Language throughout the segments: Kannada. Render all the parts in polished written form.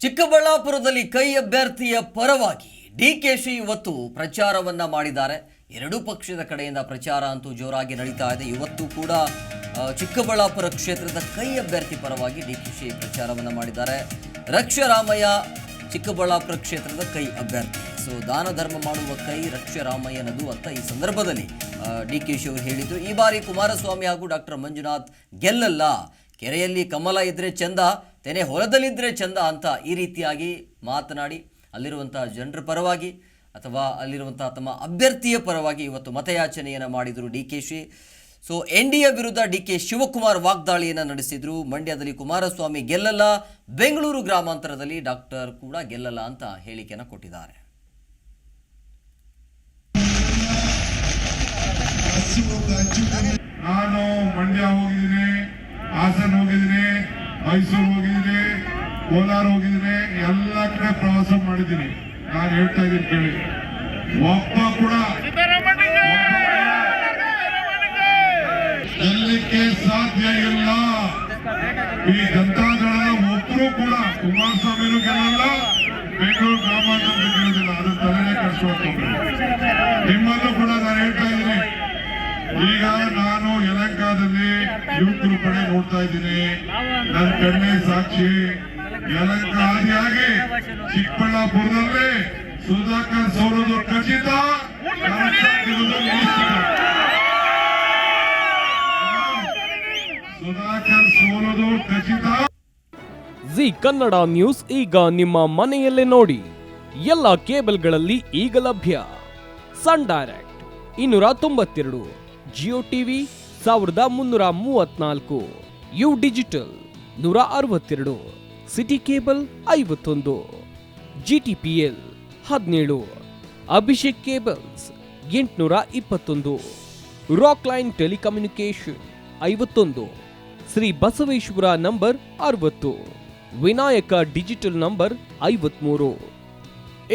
ಚಿಕ್ಕಬಳ್ಳಾಪುರದಲ್ಲಿ ಕೈ ಅಭ್ಯರ್ಥಿಯ ಪರವಾಗಿ ಡಿಕೆಶಿ ಇವತ್ತು ಪ್ರಚಾರವನ್ನ ಮಾಡಿದ್ದಾರೆ. ಎರಡೂ ಪಕ್ಷದ ಕಡೆಯಿಂದ ಪ್ರಚಾರ ಅಂತೂ ಜೋರಾಗಿ ನಡೀತಾ ಇದೆ. ಇವತ್ತು ಕೂಡ ಚಿಕ್ಕಬಳ್ಳಾಪುರ ಕ್ಷೇತ್ರದ ಕೈ ಅಭ್ಯರ್ಥಿ ಪರವಾಗಿ ಡಿಕೆಶಿ ಪ್ರಚಾರವನ್ನ ಮಾಡಿದ್ದಾರೆ. ರಕ್ಷರಾಮಯ್ಯ ಚಿಕ್ಕಬಳ್ಳಾಪುರ ಕ್ಷೇತ್ರದ ಕೈ ಅಭ್ಯರ್ಥಿ. ಸೊ ದಾನ ಧರ್ಮ ಮಾಡುವ ಕೈ ರಕ್ಷರಾಮಯ್ಯನದು ಅಂತ ಈ ಸಂದರ್ಭದಲ್ಲಿ ಡಿಕೆಶಿ ಅವರು ಹೇಳಿದ್ರು. ಈ ಬಾರಿ ಕುಮಾರಸ್ವಾಮಿ ಹಾಗೂ ಡಾಕ್ಟರ್ ಮಂಜುನಾಥ್ ಗೆಲ್ಲಲ್ಲ, ಕೆರೆಯಲ್ಲಿ ಕಮಲ ಇದ್ರೆ ಚಂದ, ತೆನೆ ಹೊಲದಲ್ಲಿದ್ದರೆ ಚಂದ ಅಂತ ಈ ರೀತಿಯಾಗಿ ಮಾತನಾಡಿ ಅಲ್ಲಿರುವಂಥ ಜನರ ಪರವಾಗಿ ಅಥವಾ ಅಲ್ಲಿರುವಂಥ ತಮ್ಮ ಅಭ್ಯರ್ಥಿಯ ಪರವಾಗಿ ಇವತ್ತು ಮತಯಾಚನೆಯನ್ನು ಮಾಡಿದರು ಡಿಕೆಶಿ. ಸೊ ಎನ್ಡಿಎ ವಿರುದ್ಧ ಡಿಕೆ ಶಿವಕುಮಾರ್ ವಾಗ್ದಾಳಿಯನ್ನು ನಡೆಸಿದ್ರು. ಮಂಡ್ಯದಲ್ಲಿ ಕುಮಾರಸ್ವಾಮಿ ಗೆಲ್ಲಲ್ಲ, ಬೆಂಗಳೂರು ಗ್ರಾಮಾಂತರದಲ್ಲಿ ಡಾಕ್ಟರ್ ಕೂಡ ಗೆಲ್ಲಲ್ಲ ಅಂತ ಹೇಳಿಕೆಯನ್ನು ಕೊಟ್ಟಿದ್ದಾರೆ. ನಾನು ಮಂಡ್ಯ ಹೋಗಿದ್ದೀನಿ, ಹಾಸನ ಹೋಗಿದ್ದೀನಿ, ಮೈಸೂರು ಹೋಗಿದ್ದೀನಿ, ಕೋಲಾರ ಹೋಗಿದ್ದೀನಿ, ಎಲ್ಲ ಕಡೆ ಪ್ರವಾಸ ಮಾಡಿದ್ದೀನಿ. ನಾನು ಹೇಳ್ತಾ ಇದ್ದೀನಿ ಕೇಳಿ, ಒಬ್ಬ ಕೂಡ ಗೆಲ್ಲಲಿಕ್ಕೆ ಸಾಧ್ಯ ಇಲ್ಲ. ಈ ಜನತಾದಳದ ಒಬ್ಬರು ಕೂಡ ಕುಮಾರಸ್ವಾಮಿನೂ ಗೆಲ್ಲಲ್ಲ, ಬೆಂಗಳೂರು ಗ್ರಾಮಾಂತರ ಗೆಲ್ಲೋದಿಲ್ಲ. ಅದು ತಲೆನೇ ಕಳಿಸ್ಕೊಂಡು ನಿಮ್ಮಲ್ಲೂ ಕೂಡ ನಾನು ಹೇಳ್ತಾ ಇದ್ದೀನಿ. ಈಗ ನಾನು ಯಲಹಂಕದಲ್ಲಿ ಯುವಕರು ಕಡೆ ನೋಡ್ತಾ ಇದ್ದೀನಿ, ನನ್ನ ಕಣ್ಣೆ ಸಾಕ್ಷಿ. ಯಲಹಂಕ ಆದಿಯಾಗಿ ಚಿಕ್ಕಬಳ್ಳಾಪುರದಲ್ಲಿ ಸುಧಾಕರ್ ಸೋಲೋದು ಖಚಿತ, ಸುಧಾಕರ್ ಸೋಲೋದು ಖಚಿತ. ಜಿ ಕನ್ನಡ ನ್ಯೂಸ್ ಈಗ ನಿಮ್ಮ ಮನೆಯಲ್ಲೇ ನೋಡಿ. ಎಲ್ಲ ಕೇಬಲ್ಗಳಲ್ಲಿ ಈಗ ಲಭ್ಯ. Sun Direct 292, Jio TV 1334, U digital 162, city cable 51, GTPL 17, Abhishek cables 821, rock line telecommunication 51, Shri Basaveshwara number 60, Vinayaka digital number 53,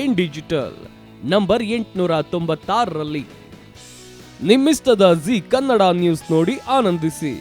in digital number 896ರಲ್ಲಿ. ನಿಮ್ಮಿಸ್ತದ ಜಿ ಕನ್ನಡ ನ್ಯೂಸ್ ನೋಡಿ ಆನಂದಿಸಿ.